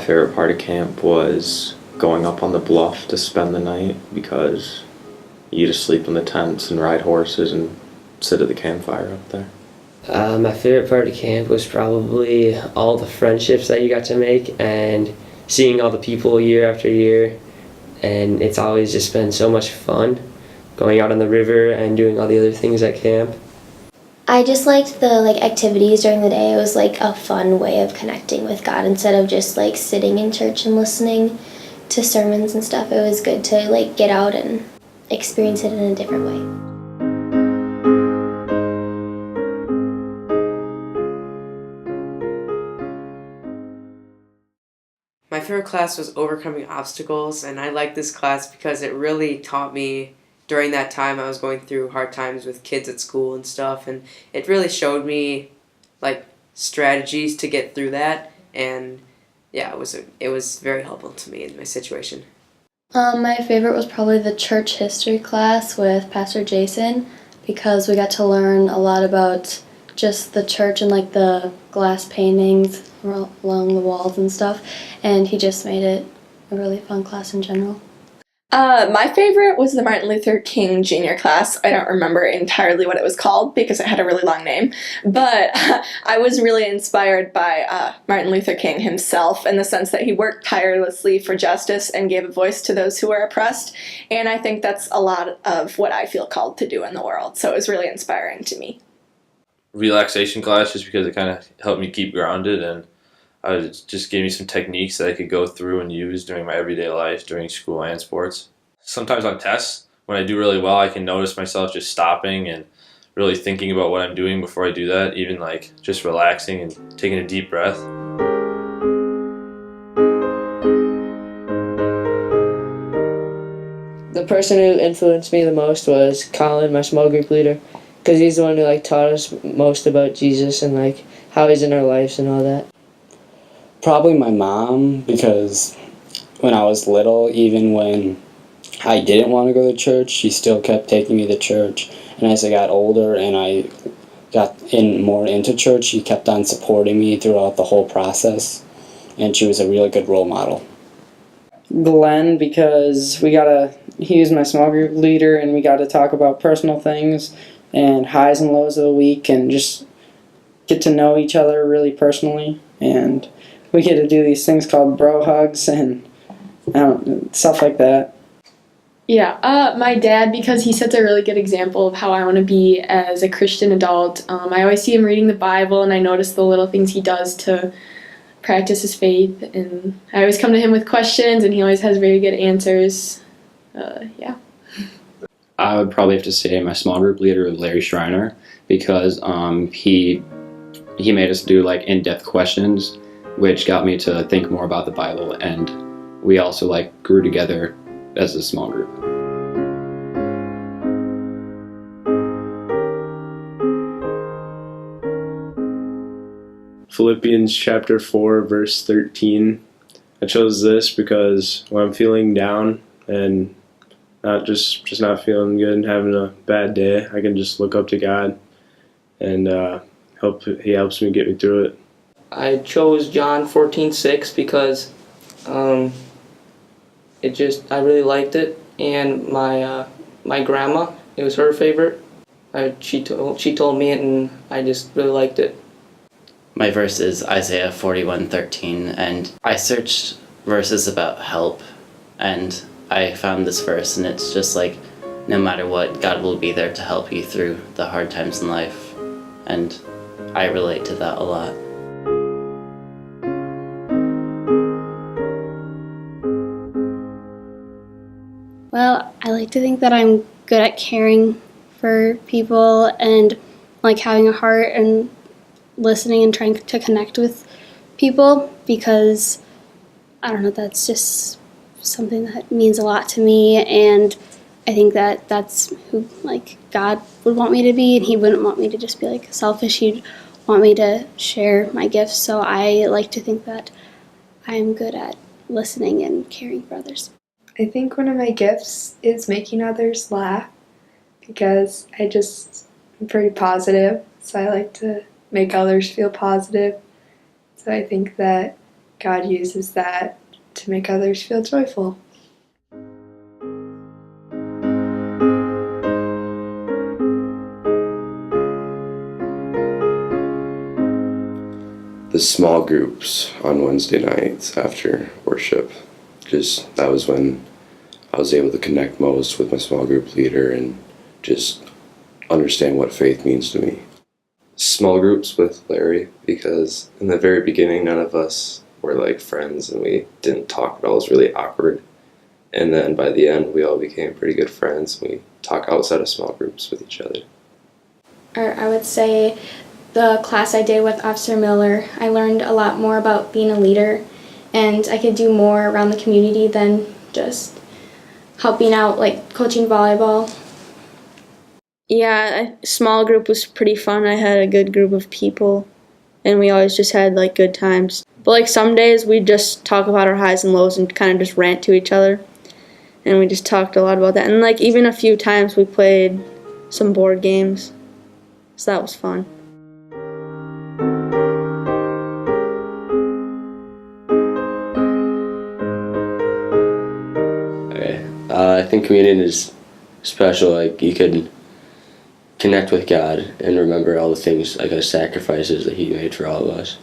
favorite part of camp was going up on the bluff to spend the night because you just sleep in the tents and ride horses and sit at the campfire up there. My favorite part of camp was probably all the friendships that you got to make and seeing all the people year after year. And it's always just been so much fun going out on the river and doing all the other things at camp. I just liked the activities during the day. It was a fun way of connecting with God instead of just sitting in church and listening to sermons and stuff. It was good to get out and experience it in a different way. My favorite class was overcoming obstacles, and I liked this class because it really taught me during that time I was going through hard times with kids at school and stuff, and it really showed me strategies to get through that, and yeah, it was very helpful to me in my situation. My favorite was probably the church history class with Pastor Jason because we got to learn a lot about just the church and the glass paintings along the walls and stuff, and he just made it a really fun class in general. My favorite was the Martin Luther King Jr. class. I don't remember entirely what it was called because it had a really long name, but I was really inspired by Martin Luther King himself in the sense that he worked tirelessly for justice and gave a voice to those who were oppressed, and I think that's a lot of what I feel called to do in the world, so it was really inspiring to me. Relaxation class, just because it kind of helped me keep grounded, and it just gave me some techniques that I could go through and use during my everyday life, during school and sports. Sometimes on tests, when I do really well, I can notice myself just stopping and really thinking about what I'm doing before I do that, even just relaxing and taking a deep breath. The person who influenced me the most was Colin, my small group leader, because he's the one who taught us most about Jesus and how he's in our lives and all that. Probably my mom, because when I was little, even when I didn't want to go to church, she still kept taking me to church. And as I got older and I got more into church, she kept on supporting me throughout the whole process. And she was a really good role model. Glenn, because he was my small group leader and we got to talk about personal things and highs and lows of the week and just get to know each other really personally. And we get to do these things called bro hugs and stuff like that. Yeah, my dad, because he sets a really good example of how I want to be as a Christian adult. I always see him reading the Bible, and I notice the little things he does to practice his faith. And I always come to him with questions, and he always has very good answers. Yeah. I would probably have to say my small group leader, Larry Schreiner, because he made us do in-depth questions, which got me to think more about the Bible, and we also grew together as a small group. Philippians chapter 4 verse 13. I chose this because when I'm feeling down and just not feeling good and having a bad day, I can just look up to God and he helps me get me through it. I chose John 14:6 because I really liked it, and my grandma, it was her favorite. She told me it, and I just really liked it. My verse is Isaiah 41:13, and I searched verses about help, and I found this verse, and it's just no matter what, God will be there to help you through the hard times in life, and I relate to that a lot. Well, I like to think that I'm good at caring for people and having a heart and listening and trying to connect with people because, I don't know, that's just something that means a lot to me, and I think that that's who God would want me to be, and he wouldn't want me to just be selfish. He'd want me to share my gifts, so I like to think that I'm good at listening and caring for others. I think one of my gifts is making others laugh because I'm pretty positive, so I like to make others feel positive. So I think that God uses that to make others feel joyful. The small groups on Wednesday nights after worship. Just that was when I was able to connect most with my small group leader and just understand what faith means to me. Small groups with Larry, because in the very beginning none of us were like friends and we didn't talk at all. It was really awkward. And then by the end we all became pretty good friends. We talk outside of small groups with each other. Or I would say the class I did with Officer Miller, I learned a lot more about being a leader, and I could do more around the community than just helping out, like coaching volleyball. Yeah, a small group was pretty fun. I had a good group of people, and we always just had like good times. But like some days we just talk about our highs and lows and kind of just rant to each other, and we just talked a lot about that. And like even a few times we played some board games, so that was fun. I think communion is special. Like you could connect with God and remember all the things, like the sacrifices that He made for all of us.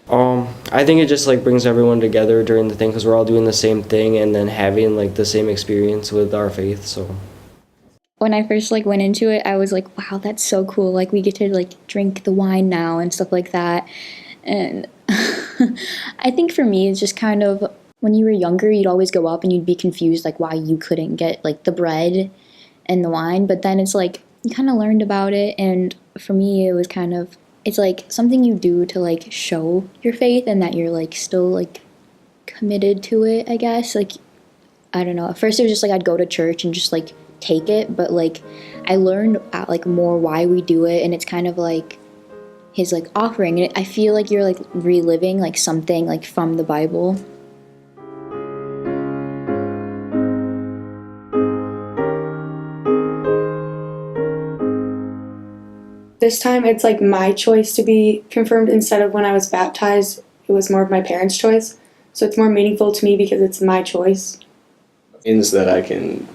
I think it just like brings everyone together during the thing because we're all doing the same thing and then having like the same experience with our faith. So when I first like went into it, I was like, wow, that's so cool. Like we get to like drink the wine now and stuff like that. And I think for me, it's just kind of when you were younger, you'd always go up and you'd be confused like why you couldn't get like the bread and the wine. But then it's like you kind of learned about it. And for me, it was kind of, it's like something you do to like show your faith and that you're like still like committed to it, I guess. Like, I don't know. At first it was just like I'd go to church and just like take it. But like I learned like more why we do it. And it's kind of like His like offering. And I feel like you're like reliving like something like from the Bible. This time it's like my choice to be confirmed instead of when I was baptized, it was more of my parents' choice. So it's more meaningful to me because it's my choice. It means that I can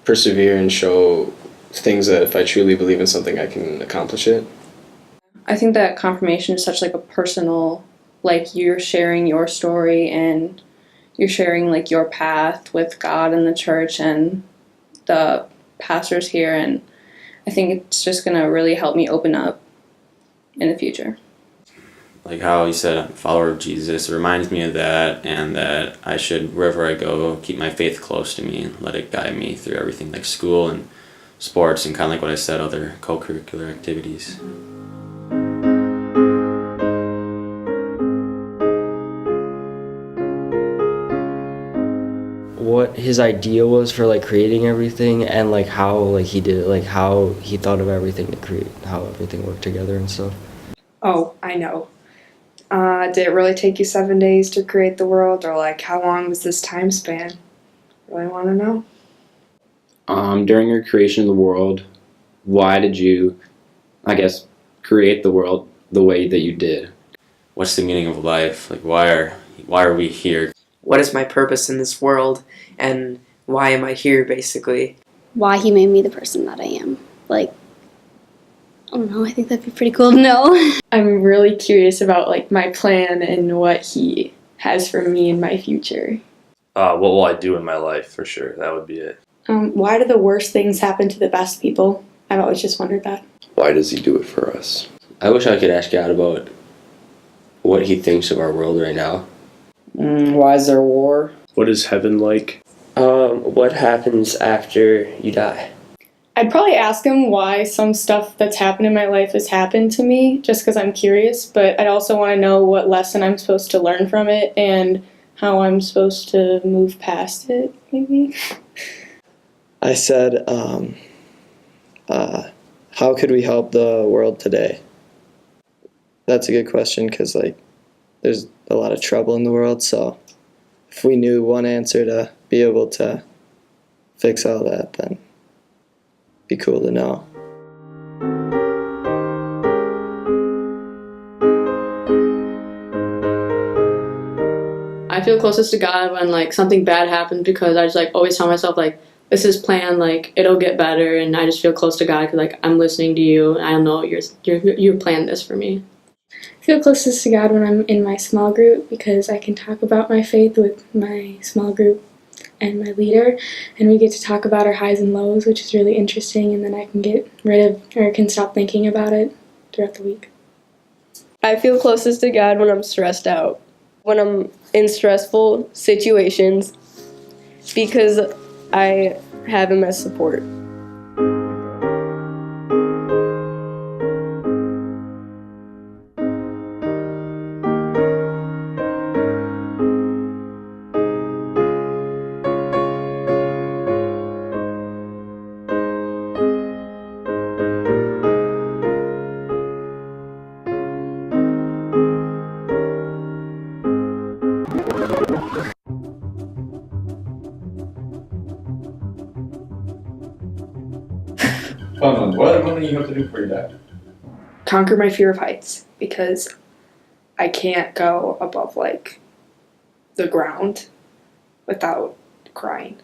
persevere and show things that if I truly believe in something, I can accomplish it. I think that confirmation is such like a personal, like you're sharing your story and you're sharing like your path with God and the church and the pastors here, and I think it's just going to really help me open up in the future. Like how you said, I'm a follower of Jesus, it reminds me of that, and that I should, wherever I go, keep my faith close to me and let it guide me through everything, like school and sports and kind of like what I said, other co-curricular activities. What his idea was for like creating everything and like how like he did it, like how he thought of everything to create, how everything worked together and stuff. Oh, I know. Did it really take you 7 days to create the world, or like how long was this time span? Really want to know? During your creation of the world, why did you, I guess, create the world the way that you did? What's the meaning of life? Like why are we here? What is my purpose in this world, and why am I here, basically? Why He made me the person that I am. Like, I don't know, I think that'd be pretty cool to know. I'm really curious about like my plan and what He has for me in my future. What will I do in my life, for sure? That would be it. Why do the worst things happen to the best people? I've always just wondered that. Why does He do it for us? I wish I could ask God about what He thinks of our world right now. Why is there war? What is heaven like? What happens after you die? I'd probably ask Him why some stuff that's happened in my life has happened to me, just because I'm curious, but I'd also want to know what lesson I'm supposed to learn from it and how I'm supposed to move past it, maybe. I said, how could we help the world today? That's a good question because, like, there's a lot of trouble in the world, so if we knew one answer to be able to fix all that, then it'd be cool to know. I feel closest to God when like something bad happens because I just like always tell myself like this is planned, like it'll get better, and I just feel close to God because like I'm listening to you and I know you're planned this for me. I feel closest to God when I'm in my small group because I can talk about my faith with my small group and my leader, and we get to talk about our highs and lows, which is really interesting, and then I can get rid of or can stop thinking about it throughout the week. I feel closest to God when I'm stressed out, when I'm in stressful situations, because I have Him as support. What do you have to do for your dad? Conquer my fear of heights because I can't go above like the ground without crying.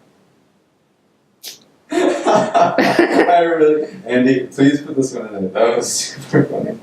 I really, Andy, please put this one in. That was super funny.